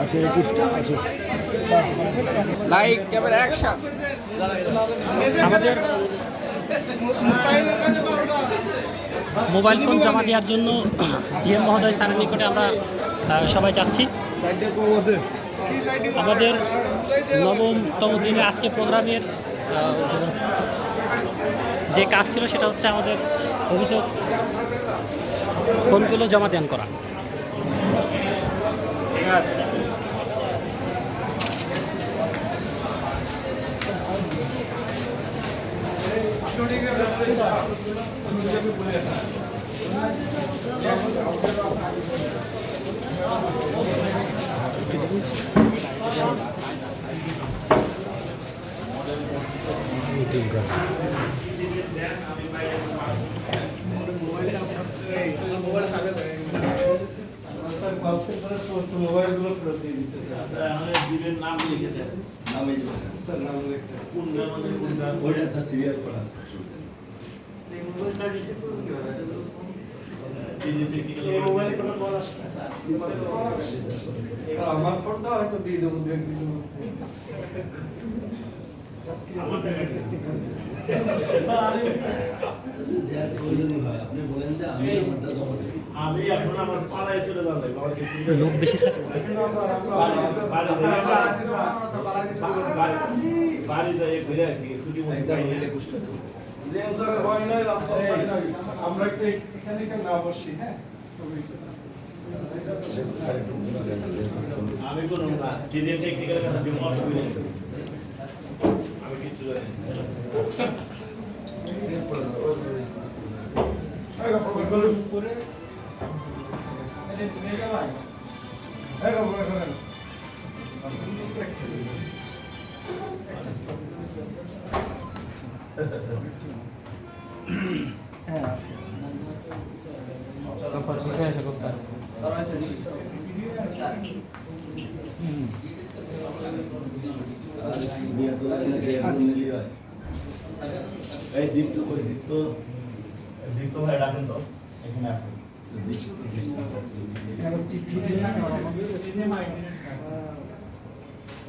আচ্ছা 21টা আছে। Like camera action. আমাদের মোবাইল ফোন জমা দেওয়ার জন্য জিএম মহোদয় স্যারের নিকটে আমরা সবাই যাচ্ছি। আমাদের নবমতম দিনে আজকে প্রোগ্রামের যে কাজ ছিল সেটা হচ্ছে আমাদের অভিযোগ ফোনগুলো জমা দেন করা। মোবাইলগুলো ফেরত দিয়ে দিতে চাই। নাম লিখে দেন, নামে নাম লিখতে ওইটা স্যার সিরিয়াল করা আছে। আমার ফোনটা হয়তো দিয়ে দেবো দু একদিনের মধ্যে। আমি এখন আমার পাড়ায় চলে যাবো। লোক বেশি স্যার, বাড়ি যাই ঘুরে আসি ছুটি আমরা একটু এখানে না বসি। হ্যাঁ আমি কোনো না দিদি টেকনিক্যাল কথা দিব আমি কিছু জানি এই দীপ্ত কই দীপ্ত দীপ্ত ভাই ডাকেন তো এখানে আছে দীপ্ত